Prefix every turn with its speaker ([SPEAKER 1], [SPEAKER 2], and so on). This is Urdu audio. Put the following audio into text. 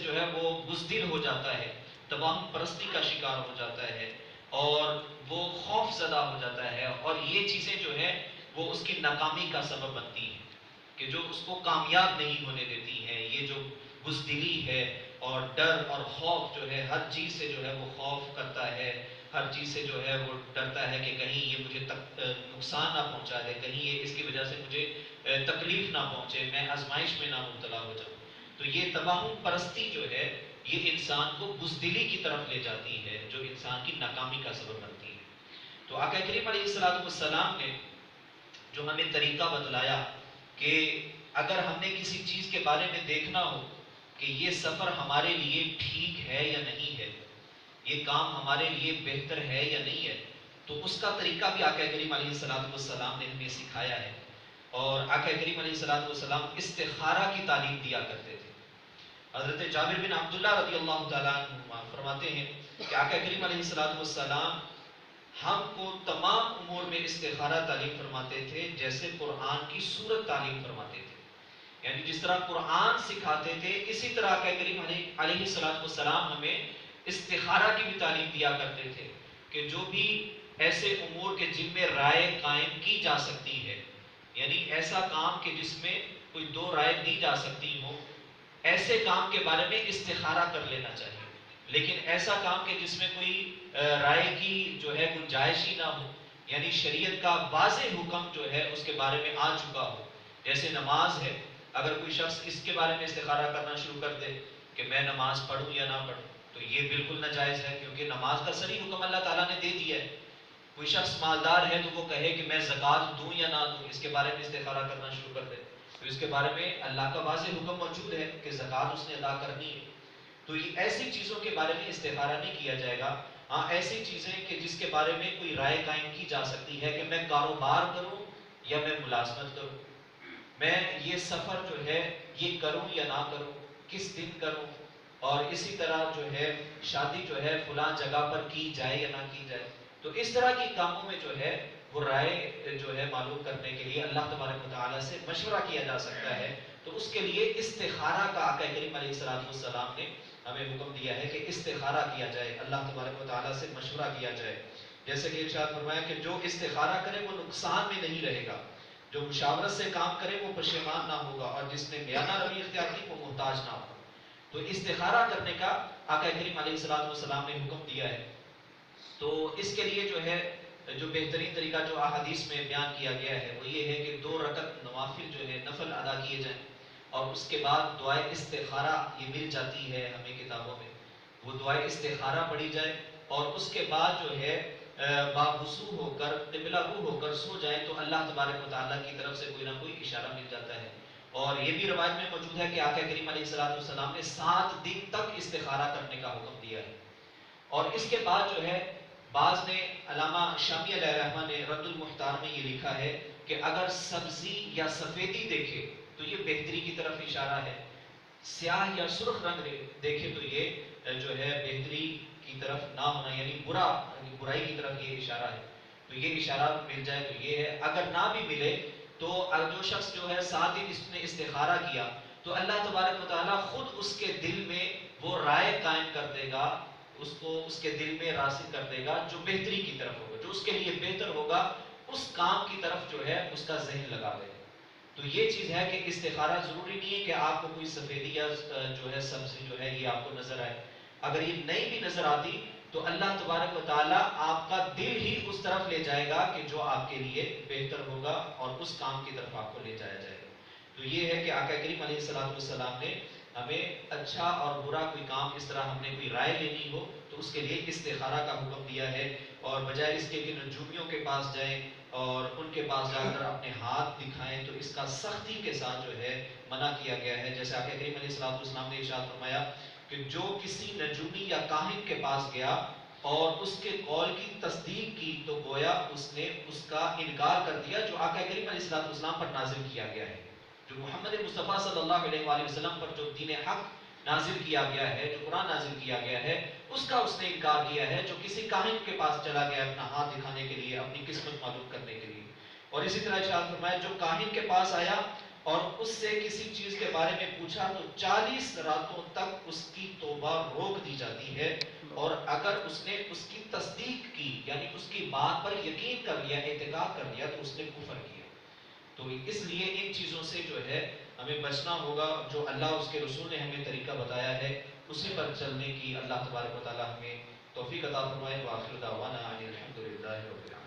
[SPEAKER 1] جو ہے وہ بزدل ہو جاتا ہے، تباہم پرستی کا شکار ہو جاتا ہے، اور وہ خوف زدہ ہو جاتا ہے، اور یہ چیزیں جو ہے وہ اس کی ناکامی کا سبب بنتی ہیں کہ جو اس کو کامیاب نہیں ہونے دیتی ہیں. یہ جو بزدلی ہے اور ڈر اور خوف جو ہے، ہر چیز سے جو ہے وہ خوف کرتا ہے، ہر چیز سے جو ہے وہ ڈرتا ہے کہ کہیں یہ مجھے نقصان نہ پہنچا دے، کہیں یہ اس کی وجہ سے مجھے تکلیف نہ پہنچے، میں آزمائش میں نہ مبتلا ہو جاؤں. تو یہ تباہم پرستی جو ہے یہ انسان کو بزدلی کی طرف لے جاتی ہے، جو انسان کی ناکامی کا سبب بنتی ہے. تو آقا کریم علیہ السلام نے جو ہمیں طریقہ بتلایا کہ اگر ہم نے کسی چیز کے بارے میں دیکھنا ہو کہ یہ سفر ہمارے لیے ٹھیک ہے یا نہیں ہے، یہ کام ہمارے لیے بہتر ہے یا نہیں ہے، تو اس کا طریقہ بھی آقا کریم علیہ السلام نے ہمیں سکھایا ہے. اور آقا کریم علیہ السلام استخارہ کی تعلیم دیا کرتے تھے. حضرت جابر بن عبداللہ رضی اللہ تعالیٰ عنہ فرماتے ہیں کہ آقا کریم علیہ السلام ہم کو تمام امور میں استخارہ تعلیم فرماتے تھے جیسے قرآن کی سورت تعلیم فرماتے تھے. یعنی جس طرح قرآن سکھاتے تھے اسی طرح آقا کریم علیہ السلام ہمیں استخارہ کی بھی تعلیم دیا کرتے تھے کہ جو بھی ایسے امور کے جن میں رائے قائم کی جا سکتی ہے، یعنی ایسا کام کہ جس میں کوئی دو رائے دی جا سکتی ہو، ایسے کام کے بارے میں استخارہ کر لینا چاہیے. لیکن ایسا کام کہ جس میں کوئی رائے کی جو ہے گنجائش ہی نہ ہو، یعنی شریعت کا واضح حکم جو ہے اس کے بارے میں آ چکا ہو، جیسے نماز ہے، اگر کوئی شخص اس کے بارے میں استخارہ کرنا شروع کر دے کہ میں نماز پڑھوں یا نہ پڑھوں، تو یہ بالکل ناجائز ہے، کیونکہ نماز کا صریح حکم اللہ تعالیٰ نے دے دیا ہے. کوئی شخص مالدار ہے تو وہ کہے کہ میں زکوٰۃ دوں یا نہ دوں، اس کے بارے میں استخارہ کرنا شروع کر دے، تو اس کے بارے میں اللہ کا واضح حکم موجود ہے کہ زکوٰۃ اس نے ادا کرنی ہے. تو یہ ایسی چیزوں کے بارے میں استخارہ نہیں کیا جائے گا. ہاں ایسی چیزیں کہ جس کے بارے میں کوئی رائے قائم کی جا سکتی ہے کہ میں کاروبار کروں یا میں ملازمت کروں، میں یہ سفر جو ہے یہ کروں یا نہ کروں، کس دن کروں، اور اسی طرح جو ہے شادی جو ہے فلاں جگہ پر کی جائے یا نہ کی جائے. تو اس طرح کی کاموں میں جو ہے وہ رائے جو ہے معلوم کرنے کے لیے اللہ تبارک و تعالیٰ سے مشورہ کیا جا سکتا ہے. تو اس کے لیے استخارہ کا آقا کریم علیہ السلام نے ہمیں حکم دیا ہے کہ استخارہ کیا جائے، اللہ تبارک و تعالیٰ سے مشورہ کیا جائے. جیسے کہ ارشاد فرمایا کہ جو استخارہ کرے وہ نقصان میں نہیں رہے گا، جو مشاورت سے کام کرے وہ پشیمان نہ ہوگا، اور جس نے میانہ روی اختیار کی وہ محتاج نہ ہوگا. تو استخارہ کرنے کا آقا کریم علیہ السلام نے حکم دیا ہے. تو اس کے لیے جو ہے جو بہترین طریقہ جو احادیث میں بیان کیا گیا ہے وہ یہ ہے کہ 2 رکعت نوافل جو ہے نفل ادا کیے جائیں، اور اس کے بعد دعائے استخارہ یہ مل جاتی ہے ہمیں کتابوں میں، وہ دعائے استخارہ پڑھی جائے، اور اس کے بعد جو ہے باوضو ہو کر قبلہ رو ہو کر سو جائے تو اللہ تبارک و تعالیٰ کی طرف سے کوئی نہ کوئی اشارہ مل جاتا ہے. اور یہ بھی روایت میں موجود ہے کہ آقا کریم علیہ السلام نے 7 دن تک استخارہ کرنے کا حکم دیا ہے. اور اس کے بعد جو ہے بعض نے علامہ شامی علیہ رحمہ نے رد المختار میں یہ لکھا ہے کہ اگر سبزی یا سفیدی دیکھے تو یہ بہتری کی طرف اشارہ ہے، سیاہ یا سرخ رنگ دیکھے تو یہ جو ہے بہتری کی طرف نہ ہونا، یعنی برائی کی طرف یہ اشارہ ہے. تو یہ اشارہ مل جائے تو یہ ہے. اگر نہ بھی ملے تو جو شخص جو ہے 7 دن اس نے استخارہ کیا تو اللہ تبارک و تعالیٰ خود اس کے دل میں وہ رائے قائم کر دے گا، اس کو اس کے دل میں راسخ کر دے گا جو بہتری کی طرف ہوگا، جو اس کے لیے بہتر ہوگا، اس کام کی طرف جو ہے اس کا ذہن لگا دے گا. تو یہ چیز ہے کہ استخارہ ضروری نہیں ہے کہ آپ کو کوئی سفیدی یا جو ہے سبزی جو ہے یہ آپ کو نظر آئے. اگر یہ نہیں بھی نظر آتی تو اللہ تبارک و تعالیٰ آپ کا دل ہی اس طرف لے جائے گا کہ جو آپ کے لیے بہتر ہوگا اور اس کام کی طرف آپ کو لے جایا جائے گا. تو یہ ہے کہ آقا کریم علیہ السلام نے ہمیں اچھا اور برا کوئی کام اس طرح ہم نے کوئی رائے لینی ہو تو اس کے لیے استخارہ کا حکم دیا ہے، اور بجائے اس کے کہ نجومیوں کے پاس جائیں اور ان کے پاس جا کر اپنے ہاتھ دکھائیں تو اس کا سختی کے ساتھ جو ہے منع کیا گیا ہے. جیسے آقا کریم علیہ السلام نے ارشاد فرمایا کہ جو کسی نجومی یا کاہن کے پاس گیا اور اس کے قول کی تصدیق کی تو گویا اس نے اس کا انکار کر دیا جو آقا کریم علیہ السلام پر نازل کیا گیا ہے، جو محمد مصطفیٰ صلی اللہ علیہ وآلہ وسلم پر جو دین حق نازل کیا گیا ہے، جو قرآن نازل کیا گیا ہے، اس کا اس نے انکار کیا ہے. جو کسی کاہن کے پاس چلا گیا اپنا ہاتھ دکھانے کے لیے، اپنی قسمت معلوم کرنے کے لیے. اور اسی طرح ارشاد فرمایا جو کاہن کے پاس آیا اور اس سے کسی چیز کے بارے میں پوچھا تو 40 راتوں تک اس کی توبہ روک دی جاتی ہے، اور اگر اس نے اس کی تصدیق کی یعنی اس کی بات پر یقین کر لیا، اعتقاد کر لیا، تو اس نے کفر کیا۔ تو اس لیے ان چیزوں سے جو ہے ہمیں بچنا ہوگا، جو اللہ اس کے رسول نے ہمیں طریقہ بتایا ہے اسی پر چلنے کی اللہ تبارک و تعالی ہمیں توفیق عطا فرمائے۔ وآخر دعوانا ان الحمد للہ رب العالمین۔